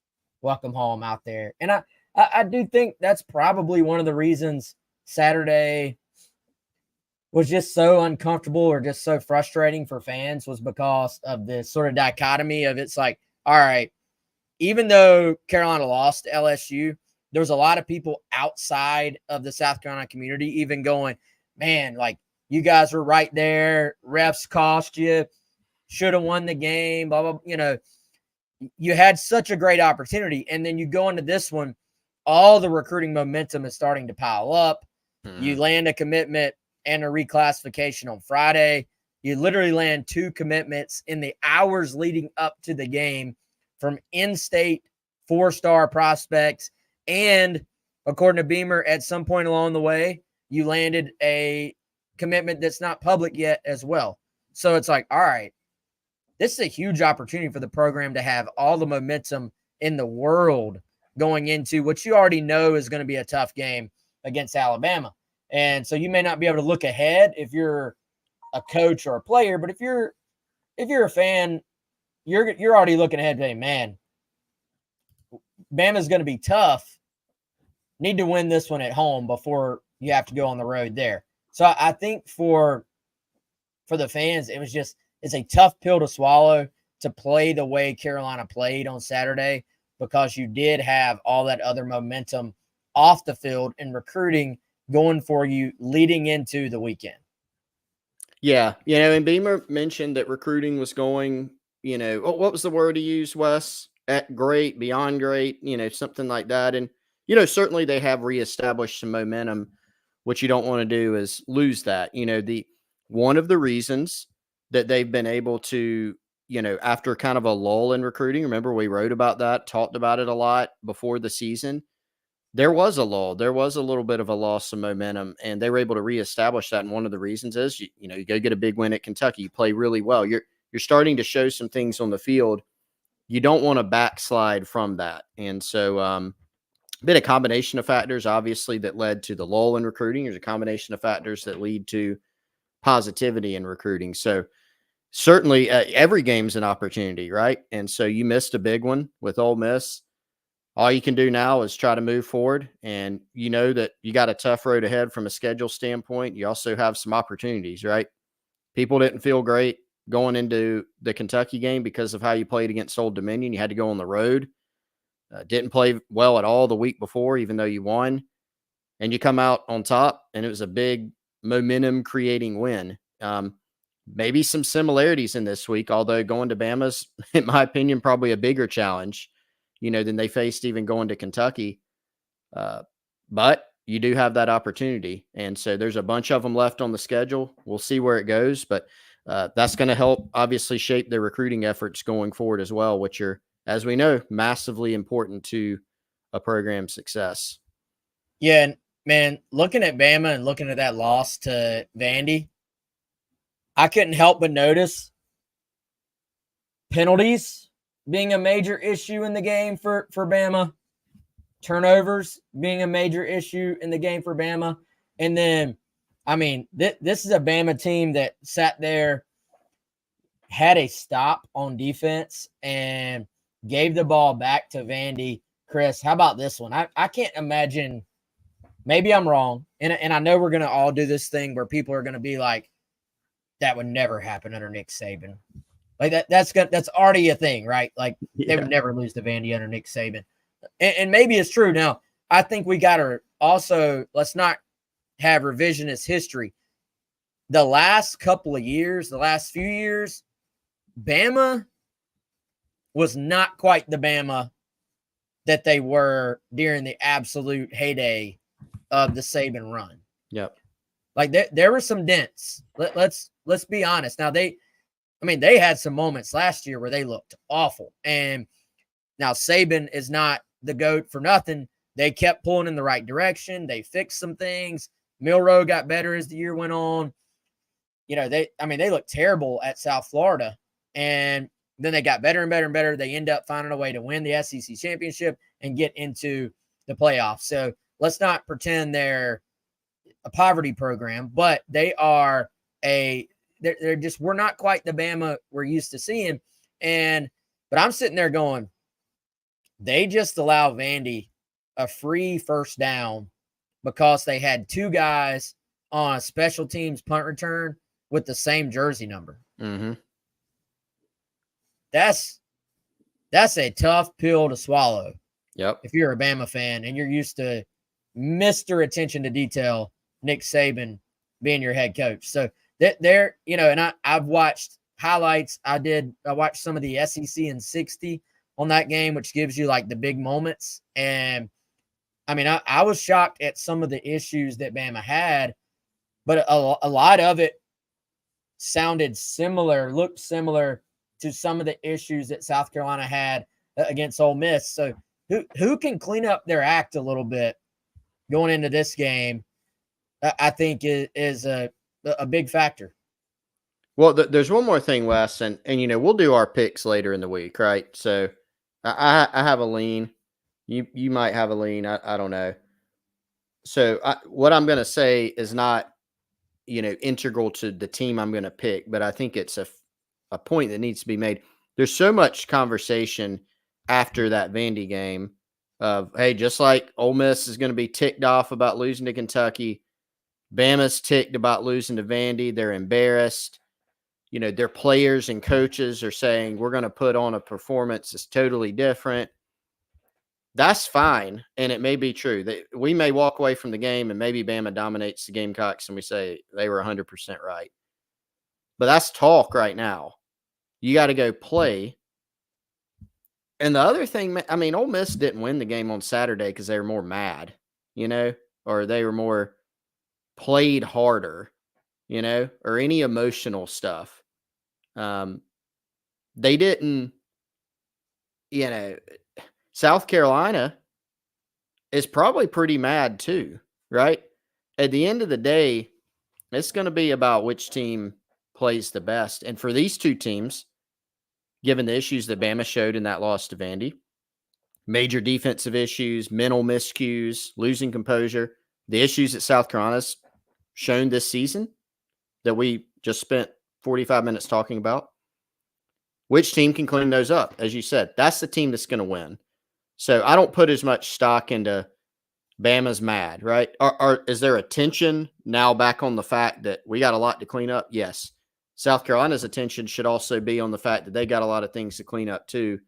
welcome home out there. And I do think that's probably one of the reasons Saturday was just so uncomfortable or just so frustrating for fans, was because of this sort of dichotomy of, it's like, all right, even though Carolina lost to LSU, there was a lot of people outside of the South Carolina community even going, man, like, you guys were right there. Refs cost you. Should have won the game. Blah, blah. You know, you had such a great opportunity. And then you go into this one, all the recruiting momentum is starting to pile up. You land a commitment and a reclassification on Friday. You literally land 2 commitments in the hours leading up to the game from in-state 4-star prospects. And according to Beamer, at some point along the way, you landed a commitment that's not public yet as well. So it's like, all right, this is a huge opportunity for the program to have all the momentum in the world going into what you already know is going to be a tough game against Alabama. And so you may not be able to look ahead if you're a coach or a player, but if you're a fan, you're already looking ahead saying, man, Bama's going to be tough. Need to win this one at home before you have to go on the road there. So I think for the fans, it's a tough pill to swallow to play the way Carolina played on Saturday, because you did have all that other momentum off the field and recruiting going for you leading into the weekend. Yeah. And Beamer mentioned that recruiting was going, what was the word he used, Wes? At great, beyond great, something like that. And, certainly they have reestablished some momentum. What you don't want to do is lose that. One of the reasons that they've been able to, after kind of a lull in recruiting, remember we wrote about that, talked about it a lot before the season. There was a lull. There was a little bit of a loss of momentum, and they were able to reestablish that. And one of the reasons is, you go get a big win at Kentucky. You play really well. You're starting to show some things on the field. You don't want to backslide from that. And so, been a combination of factors, obviously, that led to the lull in recruiting. There's a combination of factors that lead to positivity in recruiting. So certainly every game's an opportunity, right? And so you missed a big one with Ole Miss. All you can do now is try to move forward. And you know that you got a tough road ahead from a schedule standpoint. You also have some opportunities, right? People didn't feel great going into the Kentucky game because of how you played against Old Dominion. You had to go on the road. Didn't play well at all the week before, even though you won. And you come out on top, and it was a big momentum-creating win. Maybe some similarities in this week, although going to Bama's, in my opinion, probably a bigger challenge, than they faced even going to Kentucky. But you do have that opportunity. And so there's a bunch of them left on the schedule. We'll see where it goes. But that's going to help, obviously, shape their recruiting efforts going forward as well, which are, as we know, massively important to a program's success. Yeah, and man, looking at Bama and looking at that loss to Vandy, I couldn't help but notice penalties being a major issue in the game for Bama, turnovers being a major issue in the game for Bama. And then, I mean, this is a Bama team that sat there, had a stop on defense, and gave the ball back to Vandy. Chris, how about this one? I can't imagine. Maybe I'm wrong. And I know we're going to all do this thing where people are going to be like, that would never happen under Nick Saban. Like that's already a thing, right? Like they would never lose to Vandy under Nick Saban. And maybe it's true. Now, I think we got to also, let's not have revisionist history. The last couple of years, the last few years, Bama was not quite the Bama that they were during the absolute heyday of the Saban run. Yep. Like there were some dents. Let's be honest. Now they had some moments last year where they looked awful. And now Saban is not the GOAT for nothing. They kept pulling in the right direction. They fixed some things. Milroe got better as the year went on. They looked terrible at South Florida. And then they got better and better and better. They end up finding a way to win the SEC championship and get into the playoffs. So let's not pretend they're a poverty program, but they are they're just, we're not quite the Bama we're used to seeing. But I'm sitting there going, they just allow Vandy a free first down because they had two guys on a special teams punt return with the same jersey number. Mm-hmm. That's a tough pill to swallow. Yep. If you're a Bama fan and you're used to Mr. Attention to Detail, Nick Saban being your head coach. So they're, and I've watched highlights. I watched some of the SEC in 60 on that game, which gives you like the big moments. And I mean, I was shocked at some of the issues that Bama had, but a lot of it looked similar to some of the issues that South Carolina had against Ole Miss. So who can clean up their act a little bit going into this game, I think is a big factor. Well, there's one more thing, Wes, and we'll do our picks later in the week, right? So I have a lean. You might have a lean. I don't know. So what I'm going to say is not, integral to the team I'm going to pick, but I think it's a point that needs to be made. There's so much conversation after that Vandy game of, hey, just like Ole Miss is going to be ticked off about losing to Kentucky, Bama's ticked about losing to Vandy. They're embarrassed. Their players and coaches are saying, we're going to put on a performance that's totally different. That's fine, and it may be true. We may walk away from the game, and maybe Bama dominates the Gamecocks, and we say they were 100% right. But that's talk right now. You got to go play. And the other thing, I mean, Ole Miss didn't win the game on Saturday because they were more mad, or they were more played harder, or any emotional stuff. They didn't, South Carolina is probably pretty mad too, right? At the end of the day, it's going to be about which team plays the best. And for these two teams, given the issues that Bama showed in that loss to Vandy, major defensive issues, mental miscues, losing composure, the issues that South Carolina's shown this season that we just spent 45 minutes talking about, which team can clean those up? As you said, that's the team that's going to win. So I don't put as much stock into Bama's mad, right? Is there a tension now back on the fact that we got a lot to clean up? Yes. South Carolina's attention should also be on the fact that they got a lot of things to clean up too.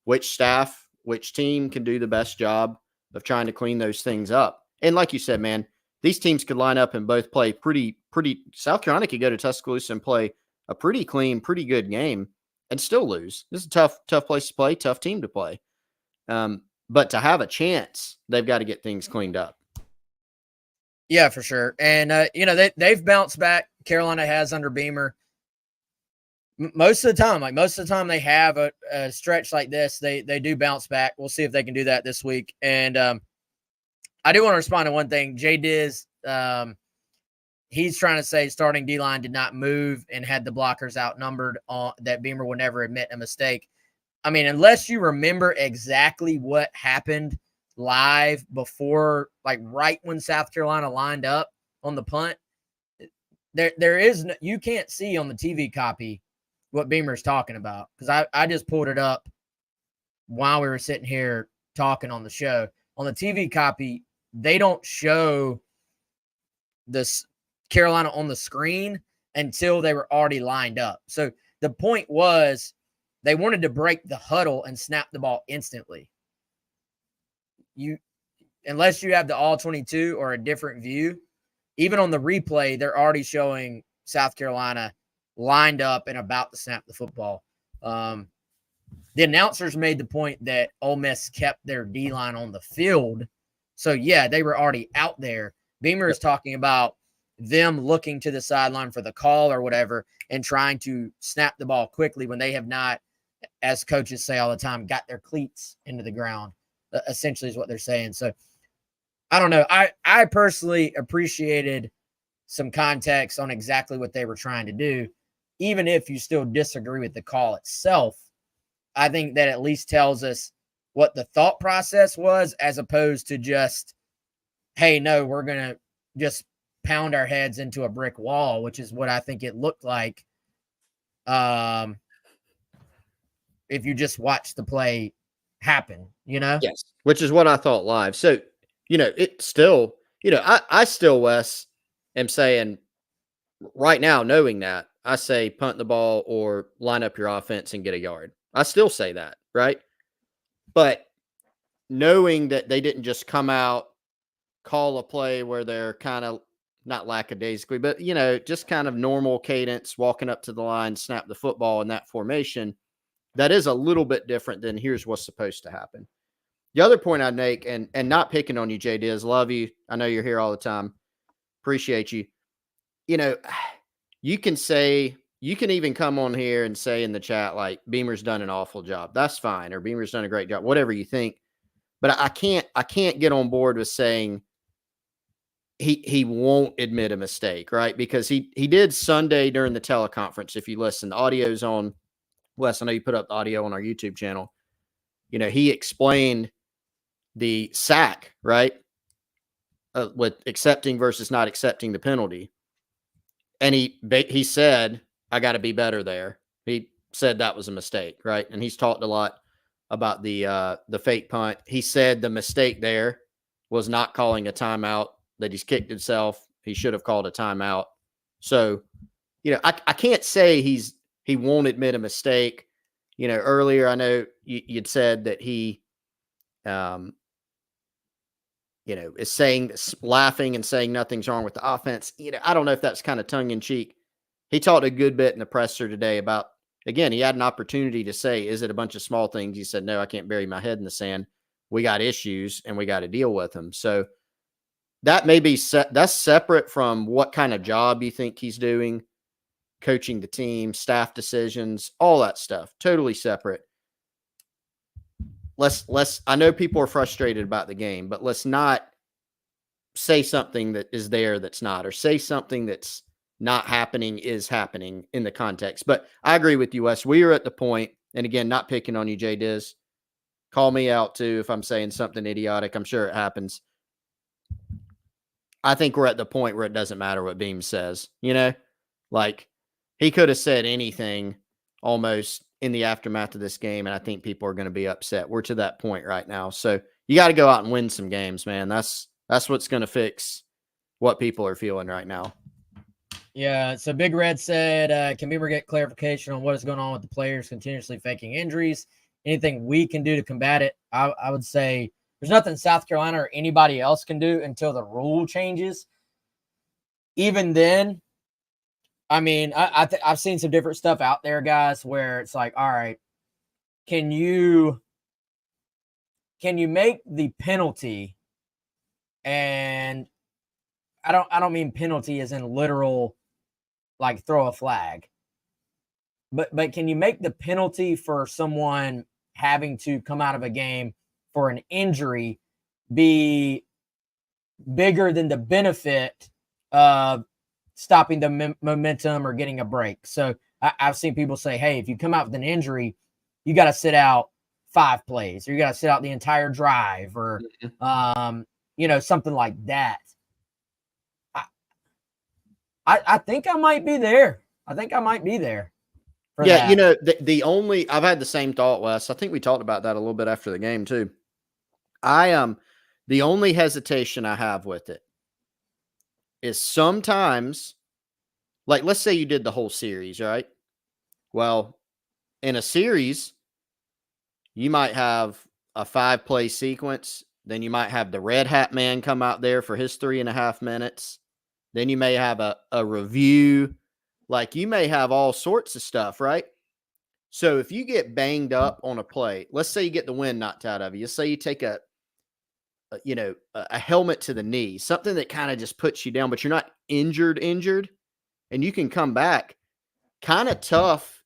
Which staff, which team can do the best job of trying to clean those things up? And like you said, man, these teams could line up and both play pretty. South Carolina could go to Tuscaloosa and play a pretty clean, pretty good game and still lose. This is a tough place to play, tough team to play. But to have a chance, they've got to get things cleaned up. Yeah, for sure. And, they've bounced back. Carolina has under Beamer. Most of the time they have a stretch like this, they do bounce back. We'll see if they can do that this week. And I do want to respond to one thing. Jay Diz, he's trying to say starting D-line did not move and had the blockers outnumbered, that Beamer would never admit a mistake. I mean, unless you remember exactly what happened live before, like right when South Carolina lined up on the punt, there is no, you can't see on the TV copy what Beamer's talking about, because I just pulled it up while we were sitting here talking on the show. On the TV copy, they don't show this Carolina on the screen until they were already lined up. So the point was, they wanted to break the huddle and snap the ball instantly. Unless you have the all 22 or a different view, even on the replay, they're already showing South Carolina lined up and about to snap the football. The announcers made the point that Ole Miss kept their D-line on the field. So, yeah, they were already out there. Beamer is talking about them looking to the sideline for the call or whatever and trying to snap the ball quickly when they have not, as coaches say all the time, got their cleats into the ground, essentially is what they're saying. So I don't know. I personally appreciated some context on exactly what they were trying to do. Even if you still disagree with the call itself, I think that at least tells us what the thought process was, as opposed to just, hey, no, we're going to just pound our heads into a brick wall, which is what I think it looked like. If you just watch the play happen, Yes. Which is what I thought live. So, it still, I still, Wes, am saying right now, knowing that, I say punt the ball or line up your offense and get a yard. I still say that, right? But knowing that they didn't just come out, call a play where they're kind of not lackadaisically, but, just kind of normal cadence, walking up to the line, snap the football in that formation, that is a little bit different than here's what's supposed to happen. The other point I'd make, and not picking on you, Jay Diz, love you. I know you're here all the time. Appreciate you. You can even come on here and say in the chat, like, Beamer's done an awful job. That's fine. Or Beamer's done a great job, whatever you think. But I can't get on board with saying he won't admit a mistake, right? Because he did Sunday during the teleconference. If you listen, the audio's on. Wes, I know you put up the audio on our YouTube channel. He explained the sack, right? With accepting versus not accepting the penalty. And he said, I got to be better there. He said that was a mistake, right? And he's talked a lot about the fake punt. He said the mistake there was not calling a timeout, that he's kicked himself. He should have called a timeout. So, I can't say he won't admit a mistake. Earlier I know you'd said that he is laughing and saying nothing's wrong with the offense. I don't know if that's kind of tongue in cheek. He talked a good bit in the presser today about, again, he had an opportunity to say, is it a bunch of small things? He said, no, I can't bury my head in the sand. We got issues and we got to deal with them. So that may be that's separate from what kind of job you think he's doing, coaching the team, staff decisions, all that stuff. Totally separate. I know people are frustrated about the game, but let's not say something that is there that's not, or say something that's not happening is happening in the context. But I agree with you, Wes. We are at the point, and again, not picking on you, Jay Diz. Call me out too if I'm saying something idiotic. I'm sure it happens. I think we're at the point where it doesn't matter what Beam says. Like he could have said anything almost in the aftermath of this game, and I think people are going to be upset. We're to that point right now. So you got to go out and win some games, man. That's what's going to fix what people are feeling right now. Yeah, so Big Red said, can Beamer get clarification on what is going on with the players continuously faking injuries? Anything we can do to combat it? I would say there's nothing South Carolina or anybody else can do until the rule changes. Even then, I mean, I've seen some different stuff out there, guys, where it's like, all right, can you make the penalty? And I don't mean penalty as in literal, like throw a flag, but can you make the penalty for someone having to come out of a game for an injury be bigger than the benefit of stopping the momentum or getting a break? So I've seen people say, hey, if you come out with an injury, you got to sit out 5 plays, or you got to sit out the entire drive, or something like that. I think I might be there. Yeah, the only I've had the same thought, Wes. I think we talked about that a little bit after the game too. The only hesitation I have with it is sometimes, like, let's say you did the whole series, right? Well, in a series, you might have a 5-play sequence. Then you might have the red hat man come out there for his 3.5 minutes. Then you may have a review. Like, you may have all sorts of stuff, right? So if you get banged up on a play, let's say you get the wind knocked out of you. Let's say you take a helmet to the knee, something that kind of just puts you down, but you're not injured, and you can come back. Kind of tough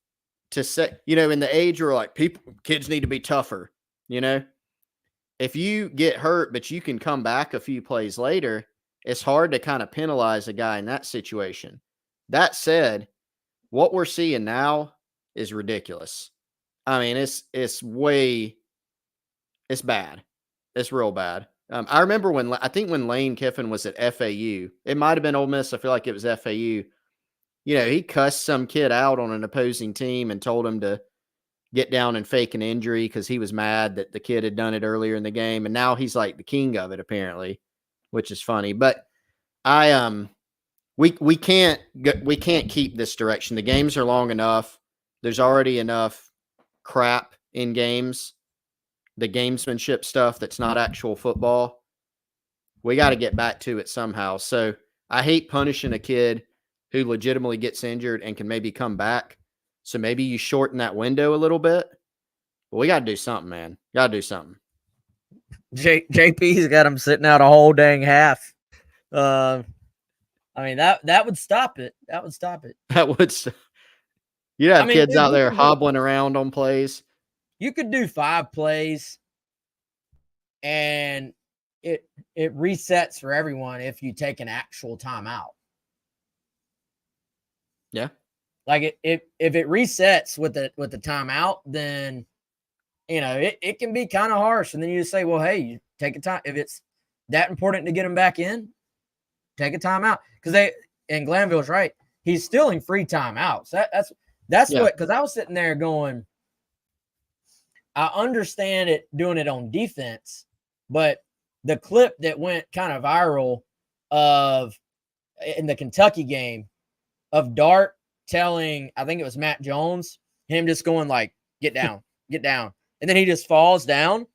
to say, in the age where like kids need to be tougher, if you get hurt, but you can come back a few plays later, it's hard to kind of penalize a guy in that situation. That said, what we're seeing now is ridiculous. I mean, it's bad. It's real bad. I remember I think when Lane Kiffin was at FAU, it might have been Ole Miss. I feel like it was FAU. You know, he cussed some kid out on an opposing team and told him to get down and fake an injury because he was mad that the kid had done it earlier in the game. And now he's like the king of it, apparently, which is funny. But we can't keep this direction. The games are long enough. There's already enough crap in games, the gamesmanship stuff that's not actual football. We got to get back to it somehow. So I hate punishing a kid who legitimately gets injured and can maybe come back. So maybe you shorten that window a little bit. But we got to do something, man. Got to do something. JP's got him sitting out a whole dang half. I mean, that would stop it. That would stop it. That would. You'd have kids out there hobbling around on plays. You could do 5 plays, and it resets for everyone if you take an actual timeout. Yeah. Like if it resets with the timeout, then it can be kind of harsh. And then you just say, well, hey, you take a time. If it's that important to get them back in, take a timeout. Because Glanville's right. He's stealing free timeouts. That's what, because I was sitting there going, I understand it doing it on defense, but the clip that went kind of viral in the Kentucky game of Dart telling, I think it was Matt Jones, him just going like, get down, get down. And then he just falls down.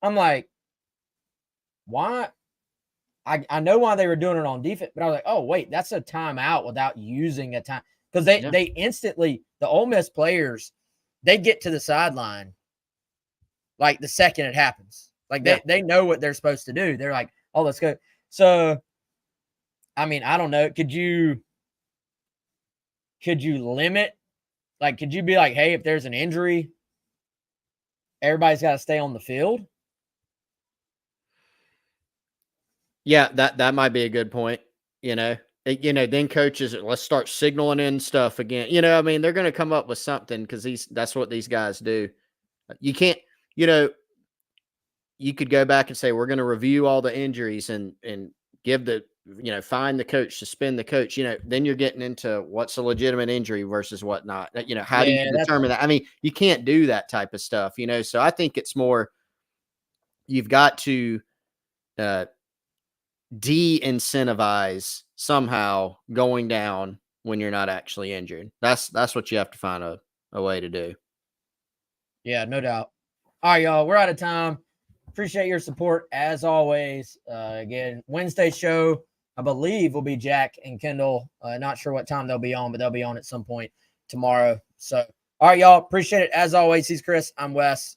I'm like, why? I know why they were doing it on defense, but I was like, oh, wait, that's a timeout without using a time. Because they instantly, the Ole Miss players, they get to the sideline like the second it happens. Like they know what they're supposed to do. They're like, oh, let's go. So, I mean, I don't know. Could you limit? Like, could you be like, hey, if there's an injury, everybody's got to stay on the field? Yeah, that might be a good point. Then coaches, let's start signaling in stuff again. I mean, they're going to come up with something because that's what these guys do. You can't, you could go back and say, we're going to review all the injuries and give find the coach, suspend the coach. Then you're getting into what's a legitimate injury versus what not. How do you determine that? I mean, you can't do that type of stuff, So I think it's more, you've got to de-incentivize somehow going down when you're not actually injured. That's what you have to find a way to do. Yeah, no doubt. All right, y'all, we're out of time. Appreciate your support as always. Again, Wednesday show, I believe, will be Jack and Kendall. Not sure what time they'll be on, but they'll be on at some point tomorrow. So, all right, y'all, appreciate it as always. He's Chris. I'm Wes.